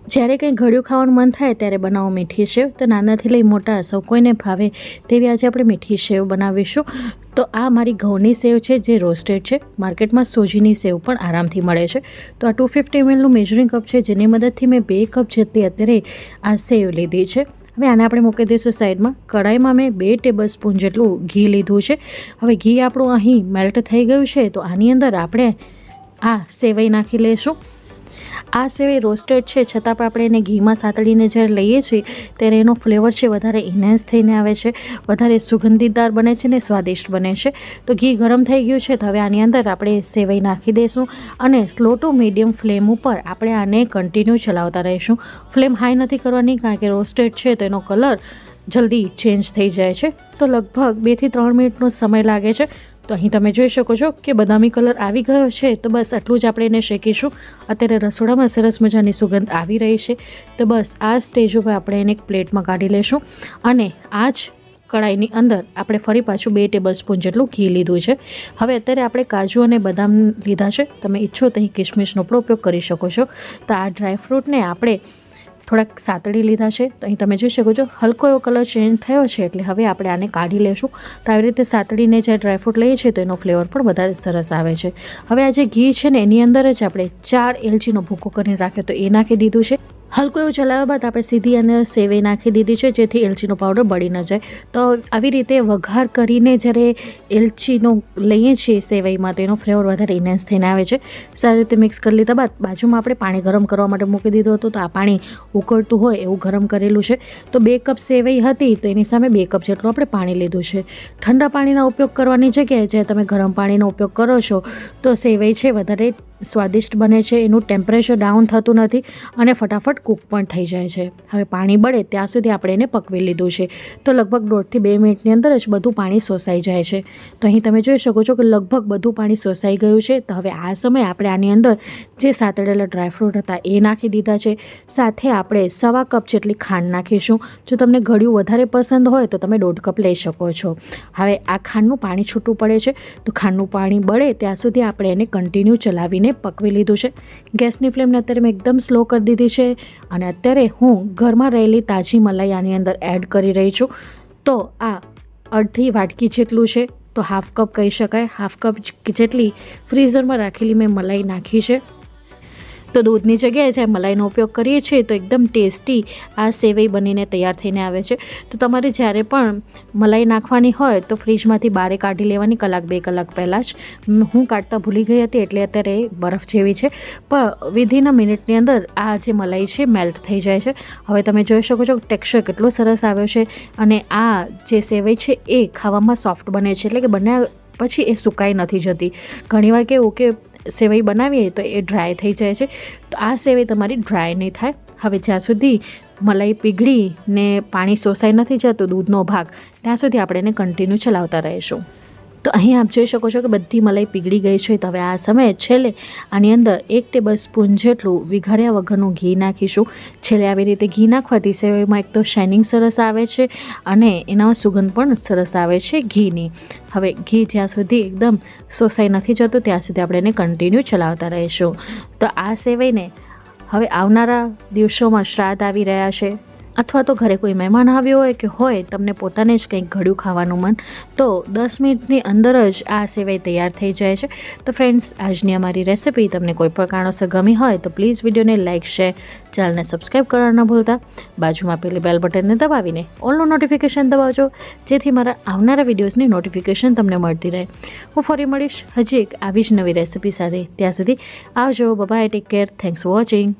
જ્યારે કંઈ ઘડિયું ખાવાનું મન થાય ત્યારે બનાવો મીઠી સેવ. તો નાનાથી લઈ મોટા સૌ કોઈને ભાવે તેવી આજે આપણે મીઠી સેવ બનાવીશું. તો આ મારી ઘઉંની સેવ છે જે રોસ્ટેડ છે. માર્કેટમાં સોજીની સેવ પણ આરામથી મળે છે. તો આ 250 mlનું મેઝરિંગ કપ છે, જેની મદદથી મેં 2 કપ જેટલી અત્યારે આ સેવ લીધી છે. હવે આને આપણે મૂકી દઈશું સાઈડમાં. કઢાઈમાં મેં 2 ટેબલસ્પૂન જેટલું ઘી લીધું છે. હવે ઘી આપણું અહીં મેલ્ટ થઈ ગયું છે. તો આની અંદર આપણે આ સેવઈ નાખી લઈશું. આ સેવઈ રોસ્ટેડ છે, છતાં પણ આપણે એને ઘીમાં સાતળીને જ્યારે લઈએ છીએ ત્યારે એનો ફ્લેવર છે વધારે ઇન્હેન્સ થઈને આવે છે, વધારે સુગંધીદાર બને છે ને સ્વાદિષ્ટ બને છે. તો ઘી ગરમ થઈ ગયું છે. તો હવે આની અંદર આપણે સેવઈ નાખી દઈશું અને સ્લો ટુ મીડિયમ ફ્લેમ ઉપર આપણે આને કન્ટિન્યુ ચલાવતા રહીશું. ફ્લેમ હાઈ નથી કરવાની, કારણ કે રોસ્ટેડ છે તો એનો કલર જલ્દી ચેન્જ થઈ જાય છે. તો લગભગ 2 થી 3 મિનિટનો સમય લાગે છે. તો અહીં તમે જોઈ શકો છો કે બદામી કલર આવી ગયો છે. તો બસ આટલું જ આપણે એને શેકીશું. અત્યારે રસોડામાં સરસ મજાની સુગંધ આવી રહી છે. તો બસ આ સ્ટેજ ઉપર આપણે એને એક પ્લેટમાં કાઢી લઈશું અને આ જ કઢાઈની અંદર આપણે ફરી પાછું 2 ટેબલસ્પૂન જેટલું ઘી લીધું છે. હવે અત્યારે આપણે કાજુ અને બદામ લીધા છે. તમે ઈચ્છો તો અહીં કિશમિશનો પણ ઉપયોગ કરી શકો છો. તો આ ડ્રાયફ્રૂટને આપણે થોડાક સાતળી લીધા છે. તો અહીં તમે જોઈ શકો છો હલકો એવો કલર ચેન્જ થયો છે, એટલે હવે આપણે આને કાઢી લેશું. તો આવી રીતે સાતળીને જે ડ્રાયફ્રૂટ લઈએ છીએ તો એનો ફ્લેવર પણ વધારે સરસ આવે છે. હવે આ જે ઘી છે ને એની અંદર જ આપણે 4 એલચીનો ભૂકો કરીને રાખ્યો તો એ નાખી દીધું છે. હલકો એવું ચલાવ્યા બાદ આપણે સીધી અને સેવઈ નાખી દીધી છે, જેથી એલચીનો પાવડર બળી ન જાય. તો આવી રીતે વઘાર કરીને જ્યારે એલચીનો લઈએ છીએ સેવઈમાં તો એનો ફ્લેવર વધારે ઇન્હેન્સ થઈને આવે છે. સારી રીતે મિક્સ કરી લીધા બાદ બાજુમાં આપણે પાણી ગરમ કરવા માટે મૂકી દીધું હતું. તો આ પાણી ઉકળતું હોય એવું ગરમ કરેલું છે. તો 2 કપ સેવઈ હતી તો એની સામે 2 કપ જેટલું આપણે પાણી લીધું છે. ઠંડા પાણીનો ઉપયોગ કરવાની જગ્યાએ જ્યારે તમે ગરમ પાણીનો ઉપયોગ કરો છો તો સેવઈ છે વધારે સ્વાદિષ્ટ બને છે. એનું ટેમ્પરેચર ડાઉન થતું નથી અને ફટાફટ કૂક પણ થઈ જાય છે. હવે પાણી બળે ત્યાં સુધી આપણે એને પકવી લીધું છે. તો લગભગ 1.5 થી 2 મિનિટની અંદર જ બધું પાણી શોષાઈ જાય છે. તો અહીં તમે જોઈ શકો છો કે લગભગ બધું પાણી શોષાઈ ગયું છે. તો હવે આ સમયે આપણે આની અંદર જે સાતળેલા ડ્રાયફ્રૂટ હતા એ નાખી દીધા છે. સાથે આપણે 1/4 કપ જેટલી ખાંડ નાખીશું. જો તમને ગળ્યું વધારે પસંદ હોય તો તમે 1.5 કપ લઈ શકો છો. હવે આ ખાંડનું પાણી છૂટું પડે છે. તો ખાંડનું પાણી બળે ત્યાં સુધી આપણે એને કન્ટિન્યુ ચલાવીને પકવી લીધું છે. ગેસની ફ્લેમને અત્યારે મેં એકદમ સ્લો કરી દીધી છે અને અત્યારે હું ઘરમાં રહેલી તાજી મલાઈ આની અંદર એડ કરી રહી છું. તો આ અડધી વાટકી જેટલું છે, તો હાફ કપ કહી શકાય. હાફ કપ જેટલી ફ્રીઝરમાં રાખેલી મેં મલાઈ નાખી છે. તો દૂધની જગ્યાએ જ્યારે મલાઈનો ઉપયોગ કરીએ છીએ તો એકદમ ટેસ્ટી આ સેવઈ બનીને તૈયાર થઈને આવે છે. તો તમારે જ્યારે પણ મલાઈ નાખવાની હોય તો ફ્રીજમાંથી બહાર કાઢી લેવાની 1-2 કલાક પહેલાં જ. હું કાઢતા ભૂલી ગઈ હતી એટલે અત્યારે બરફ જેવી છે, પણ વિધિન અ મિનિટની અંદર આ જે મલાઈ છે મેલ્ટ થઈ જાય છે. હવે તમે જોઈ શકો છો ટેક્સચર કેટલો સરસ આવ્યો છે અને આ જે સેવઈ છે એ ખાવામાં સોફ્ટ બને છે, એટલે કે બન્યા પછી એ સુકાઈ નથી જતી. ઘણીવાર કેવું કે સેવઈ બનાવીએ તો એ ડ્રાય થઈ જાય છે. તો આ સેવઈ તમારી ડ્રાય નહીં થાય. હવે જ્યાં સુધી મલાઈ પીગળી ને પાણી શોષાઈ નથી જતું દૂધનો ભાગ, ત્યાં સુધી આપણે એને કન્ટિન્યુ ચલાવતા રહીશું. તો અહીં આપ જોઈ શકો છો કે બધી મલાઈ પીગળી ગઈ છે. તો હવે આ સમયે છેલ્લે આની અંદર 1 ટેબલસ્પૂન જેટલું વિઘાર્યા વગરનું ઘી નાખીશું. છેલ્લે આવી રીતે ઘી નાખવાથી સેવઈમાં એક તો શાઇનિંગ સરસ આવે છે અને એના સુગંધ પણ સરસ આવે છે ઘીની. હવે ઘી જ્યાં સુધી એકદમ શોષાઈ નથી જતું ત્યાં સુધી આપણે એને કન્ટિન્યુ ચલાવતા રહીશું. તો આ સેવઈને હવે આવનારા દિવસોમાં શ્રાદ્ધ આવી રહ્યા છે અથવા તો ઘરે કોઈ મહેમાન આવ્યો હોય કે હોય તમને પોતાને જ કંઈક ઘડ્યું ખાવાનું મન, તો 10 મિનિટની અંદર જ આ સેવઈ તૈયાર થઈ જાય છે. તો ફ્રેન્ડ્સ, આજની અમારી રેસિપી તમને કોઈ પણ કારણોસર ગમી હોય તો પ્લીઝ વિડીયોને લાઇક, શેર, ચેનલને સબસ્ક્રાઈબ કરવાનું ન ભૂલતા. બાજુમાં પેલી બેલ બટનને દબાવીને ઓલનું નોટિફિકેશન દબાવજો, જેથી મારા આવનારા વિડીયોઝની નોટિફિકેશન તમને મળતી રહે. હું ફરી મળીશ હજી એક આવી જ નવી રેસિપી સાથે. ત્યાં સુધી આવજો. Bye, take care, thanks for watching.